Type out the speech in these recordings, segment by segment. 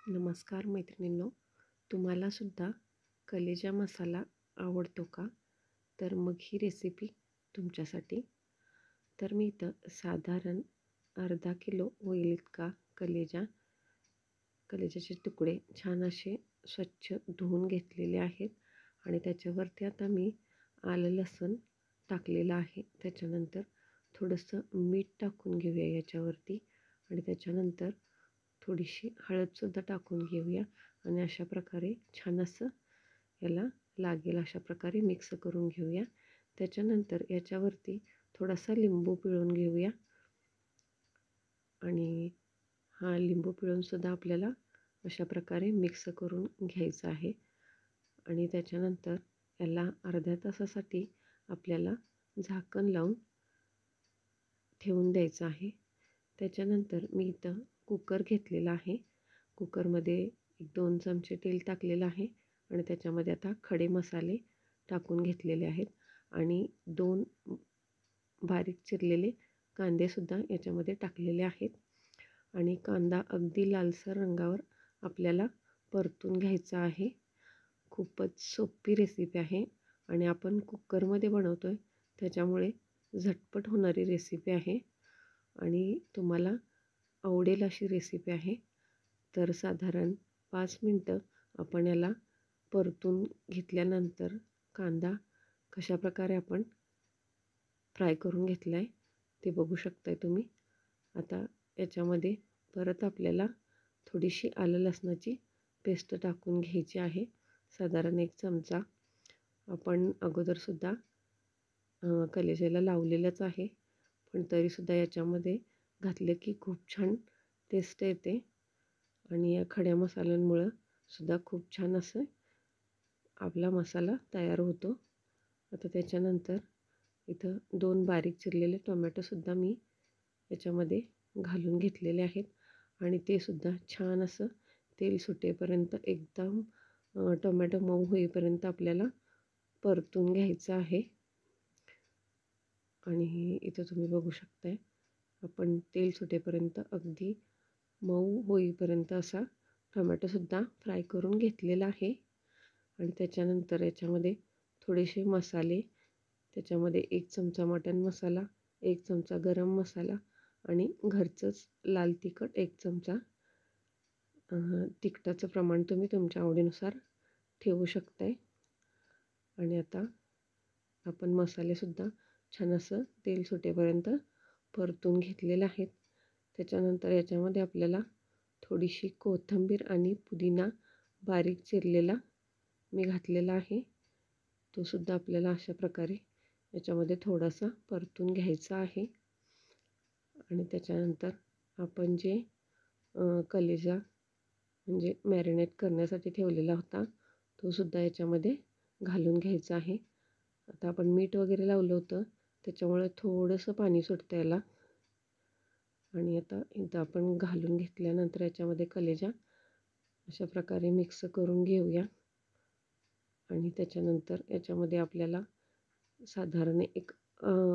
नमस्कार मैत्रिणींनो, तुम्हाला सुद्धा कलेजा मसाला आवडतो का? तर मग ही रेसिपी तुमच्यासाठी. तर मी इथं साधारण अर्धा किलो होईल इतका कलेजाचे तुकडे छान असे स्वच्छ धुवून घेतलेले आहेत आणि त्याच्यावरती आता मी आलं लसूण टाकलेलं आहे. त्याच्यानंतर थोडंसं मीठ टाकून घेऊया याच्यावरती आणि त्याच्यानंतर थोडीशी हळदसुद्धा टाकून घेऊया आणि अशा प्रकारे छान असं याला लागेल अशा प्रकारे मिक्स करून घेऊया. त्याच्यानंतर याच्यावरती थोडासा लिंबू पिळून घेऊया आणि हा लिंबू पिळूनसुद्धा आपल्याला अशा प्रकारे मिक्स करून घ्यायचं आहे आणि त्याच्यानंतर याला अर्ध्या तासासाठी आपल्याला झाकण लावून ठेवून द्यायचं आहे. त्याच्यानंतर मी इथं कुकर घेतलेला आहे. कुकरमध्ये 1-2 चमचे तेल टाकलेलं आहे आणि त्याच्यामध्ये आता खडे मसाले टाकून घेतलेले आहेत आणि 2 बारीक चिरलेले कांदेसुद्धा याच्यामध्ये टाकलेले आहेत आणि कांदा अगदी लालसर रंगावर आपल्याला परतून घ्यायचा आहे. खूपच सोपी रेसिपी आहे आणि आपण कुकरमध्ये बनवतो आहे त्याच्यामुळे झटपट होणारी रेसिपी आहे आणि तुम्हाला आवडेल अशी रेसिपी आहे. तर साधारण 5 मिनटं आपण याला परतून घेतल्यानंतर कांदा कशाप्रकारे आपण फ्राय करून घेतला आहे ते बघू शकताय तुम्ही. आता याच्यामध्ये परत आपल्याला थोडीशी आलं लसणाची पेस्ट टाकून घ्यायची आहे. साधारण 1 चमचा. आपण अगोदरसुद्धा कलेजाला लावलेलंच आहे, पण तरीसुद्धा याच्यामध्ये घातलं की खूप छान टेस्ट येते आणि या खड्या मसाल्यांमुळं सुद्धा खूप छान असं आपला मसाला तयार होतो. आता त्याच्यानंतर इथं 2 बारीक चिरलेले टोमॅटोसुद्धा मी याच्यामध्ये घालून घेतलेले आहेत आणि ते सुद्धा छान असं तेल सुटेपर्यंत एकदम टोमॅटो मऊ होईपर्यंत आपल्याला परतून घ्यायचं आहे. आणि इथं तुम्ही बघू शकताय आपण तेल सुटेपर्यंत अगदी मऊ होईपर्यंत असा टोमॅटोसुद्धा फ्राय करून घेतलेला आहे आणि त्याच्यानंतर याच्यामध्ये थोडेसे मसाले, त्याच्यामध्ये 1 चमचा मटण मसाला, 1 चमचा गरम मसाला आणि घरचंच लाल तिखट 1 चमचा. तिखटाचं प्रमाण तुम्ही तुमच्या आवडीनुसार ठेवू शकताय आणि आता आपण मसालेसुद्धा छान असं तेल सुटेपर्यंत परतून घेतलेलं आहेत. त्याच्यानंतर याच्यामध्ये आपल्याला थोडीशी कोथिंबीर आणि पुदिना बारीक चिरलेला मी घातलेला आहे. तो सुद्धा आपल्याला अशा प्रकारे याच्यामध्ये थोडासा परतून घ्यायचा आहे आणि त्याच्यानंतर आपण जे कलेजा म्हणजे मॅरिनेट करण्यासाठी ठेवलेला होता तो सुद्धा याच्यामध्ये घालून घ्यायचा आहे. आता आपण मीठ वगैरे लावलं होतं त्याच्यामुळे थोडंसं पाणी सुटतं याला आणि आता एकदा आपण घालून घेतल्यानंतर याच्यामध्ये कलेजा अशा प्रकारे मिक्स करून घेऊया आणि त्याच्यानंतर याच्यामध्ये आपल्याला साधारण एक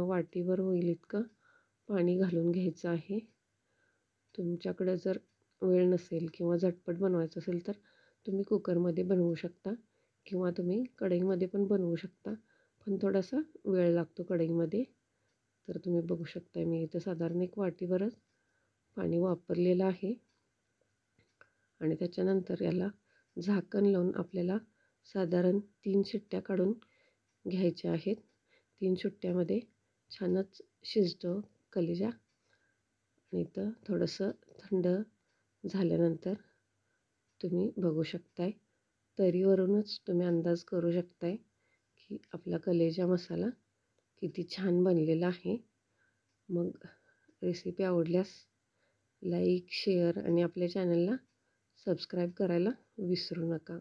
वाटीभर होईल इतकं पाणी घालून घ्यायचं आहे. तुमच्याकडं जर वेळ नसेल किंवा झटपट बनवायचं असेल तर तुम्ही कुकरमध्ये बनवू शकता किंवा तुम्ही कढईमध्ये पण बनवू शकता, पण थोडासा वेळ लागतो कढईमध्ये. तर तुम्ही बघू शकता मी इथं साधारण एक वाटीभरच पाणी वापरलेलं आहे आणि त्याच्यानंतर याला झाकण लावून आपल्याला साधारण 3 शिट्ट्या काढून घ्यायच्या आहेत. 3 शिट्ट्यामध्ये छानच शिजतो कलेजा आणि इथं थोडंसं थंड झाल्यानंतर तुम्ही बघू शकताय. तरीवरूनच तुम्ही अंदाज करू शकताय की आपला कलेजा मसाला किती छान बनलेला आहे. मग रेसिपी आवडल्यास लाईक, शेअर आणि आपल्या चॅनलला सबस्क्राईब करायला विसरू नका.